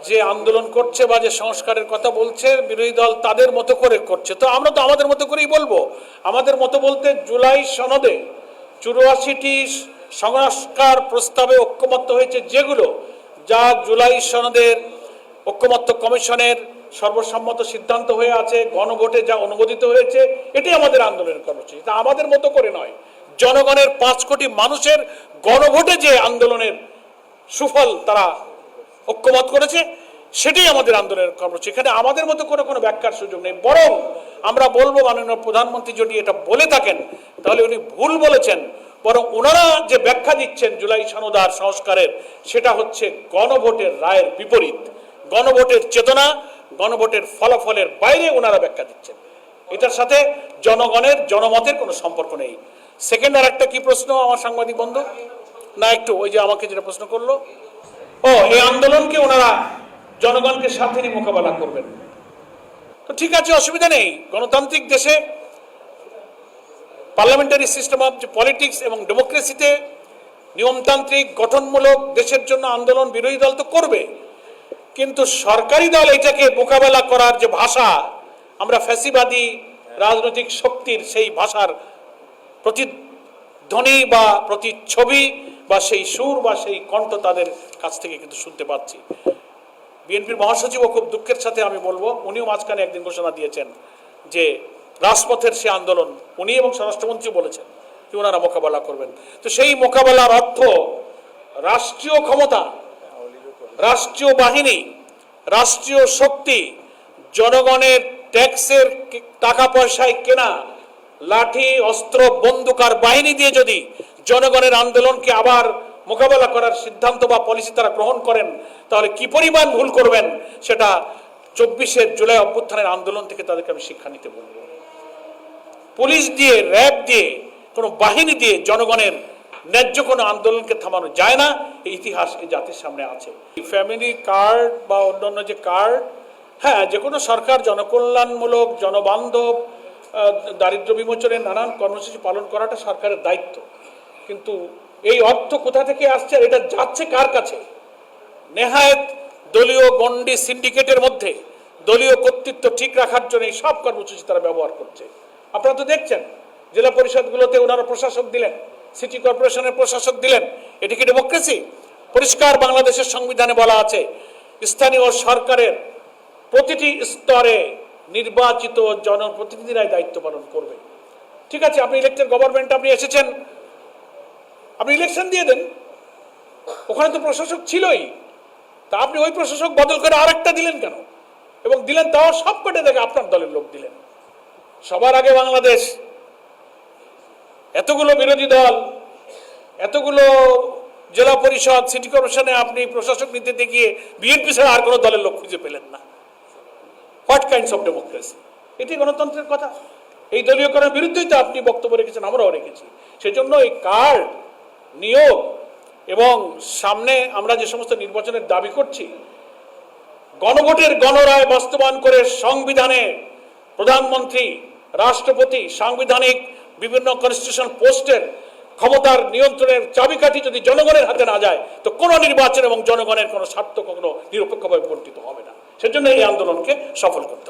যে আন্দোলন করছে বা যে সংস্কারের কথা বলছে বিরোধী দল তাদের মতো করে করছে, তো আমরা তো আমাদের মতো করেই বলবো। আমাদের মতো বলতে জুলাই সনদে 84টি সংস্কার প্রস্তাবে ঐক্যমত্য হয়েছে, যেগুলো যা জুলাই সনদের ঐক্যমত্য কমিশনের সর্বসম্মত সিদ্ধান্ত হয়ে আছে, গণভোটে যা অনুমোদিত হয়েছে, এটি আমাদের আন্দোলনের কর্মসূচি। তা আমাদের মতো করে নয়, জনগণের 5 কোটি মানুষের গণভোটে যে আন্দোলনের সুফল তারা ঐক্যমত করেছে, সেটাই আমাদের আন্দোলনের কর্মসূচি। এখানে আমাদের মতো করে কোনো ব্যাখ্যার সুযোগ নেই। বরং আমরা বলবো, মাননীয় প্রধানমন্ত্রী যদি এটা বলে থাকেন তাহলে উনি ভুল বলেছেন। বরং ওনারা যে ব্যাখ্যা দিচ্ছেন জুলাই সনদ আর সংস্কারের, সেটা হচ্ছে গণভোটের রায়ের বিপরীত, গণভোটের চেতনা, গণভোটের ফলাফলের বাইরে ওনারা ব্যাখ্যা দিচ্ছেন। এটার সাথে জনগণের জনমতের কোনো সম্পর্ক নেই। সেকেন্ড আর একটা কি প্রশ্ন আমার সাংবাদিক বন্ধু? না, একটু ওই যে আমাকে যেটা প্রশ্ন করলো, এই আন্দোলনকে ওনারা জনগণকে সাথে নিয়ে মোকাবেলা করবেন। তো ঠিক আছে, অসুবিধা নেই। গণতান্ত্রিক দেশে পার্লামেন্টারি সিস্টেম অফ পলিটিক্স এবং ডেমোক্রেসিতে নিয়মতান্ত্রিক গঠনমূলক দেশের জন্য আন্দোলন বিরোধী দল তো করবে, কিন্তু সরকারি দল এটাকে মোকাবেলা করার যে ভাষা, আমরা ফ্যাসিবাদী রাজনৈতিক শক্তির সেই ভাষার প্রতিধ্বনি বা প্রতিচ্ছবি বা সেই সুর বা সেই কণ্ঠ তাদের কাছ থেকে কিন্তু শুনতে পাচ্ছি। বিএনপির মহাসচিবও খুব দুঃখের সাথে আমি বলবো, উনিও মাঝখানে একদিন ঘোষণা দিয়েছেন যে রাজপথের সে আন্দোলন উনি এবং স্বরাষ্ট্রমন্ত্রী বলেছেন যে ওনারা মোকাবেলা করবেন। তো সেই মোকাবেলার অর্থ রাষ্ট্রীয় ক্ষমতা, রাষ্ট্রীয় বাহিনী, রাষ্ট্রীয় শক্তি, জনগণের ট্যাক্সের টাকা পয়সায় কেনা লাঠি, অস্ত্র, বন্দুক আর বাহিনী দিয়ে যদি জনগণের আন্দোলনকে আবার মোকাবেলা করার সিদ্ধান্ত বা পলিসি তারা গ্রহণ করেন, তাহলে কি পরিমাণ ভুল করবেন সেটা 24 জুলাই অভ্যুত্থানের আন্দোলন থেকে তাদেরকে আমি শিক্ষা নিতে বলব। পুলিশ দিয়ে, র্যাব দিয়ে, কোনো বাহিনী দিয়ে জনগণের ন্যায্য কোনো আন্দোলনকে থামানো যায় না। এই ইতিহাস এই জাতির সামনে আছে। ফ্যামিলি কার্ড বা অন্যান্য যে কার্ড, হ্যাঁ, যে কোনো সরকার জনকল্যাণমূলক, জনবান্ধব, দারিদ্র্য বিমোচনের নানান কর্মসূচি পালন করাটা সরকারের দায়িত্ব। কিন্তু এই অর্থ কোথা থেকে আসছে, এটা যাচ্ছে কার কাছে? নেহায়েত দলীয় গণ্ডি সিন্ডিকেটের মধ্যে দলীয় কর্তৃত্ব ঠিক রাখার জন্য এই সব কর্মসূচি তারা ব্যবহার করছে। আপনারা তো দেখছেন, জেলা পরিষদগুলোতে ওনারা প্রশাসক দিলেন, সিটি কর্পোরেশনের প্রশাসক দিলেন। এটি কি ডেমোক্রেসি? পরিষ্কার বাংলাদেশের সংবিধানে বলা আছে, স্থানীয় সরকারের প্রতিটি স্তরে নির্বাচিত জনপ্রতিনিধিরাই দায়িত্ব পালন করবে। ঠিক আছে, আপনি ইলেক্টেড গভর্নমেন্ট, আপনি এসেছেন, আপনি ইলেকশন দিয়ে দেন, ওখানে তো প্রশাসক ছিলই, তা আপনি ওই প্রশাসক বদল করে আরেকটা দিলেন কেন? এবং দিলেন তাও সবকটা দেখে আপনার দলের লোক দিলেন। সবার আগে বাংলাদেশ, এতগুলো বিরোধী দল, এতগুলো জেলা পরিষদ, সিটি কর্পোরেশনে আপনি প্রশাসক নিতে গিয়ে বিএনপি ছাড়া আর কোনো দলের লোক খুঁজে পেলেন না। What kinds of democracy? এটি গণতন্ত্রের কথা। এই দলীয়করণের বিরুদ্ধেই তো আপনি বক্তব্য রেখেছেন, আমরাও রেখেছি। সেজন্য এই কার্ড, নিয়োগ এবং সামনে আমরা যে সমস্ত নির্বাচনের দাবি করছি, গণভোটের গণরায় বাস্তবায়ন করে সংবিধানে প্রধানমন্ত্রী, রাষ্ট্রপতি, সাংবিধানিক বিভিন্ন কনস্টিটিউশন পোস্টের ক্ষমতার নিয়ন্ত্রণের চাবিকাঠি যদি জনগণের হাতে না যায়, তো কোনো নির্বাচন এবং জনগণের কোনো স্বার্থ কখনো নিরপেক্ষভাবে বণ্টিত হবে না। সেজন্য এই আন্দোলনকে সফল করতে হবে।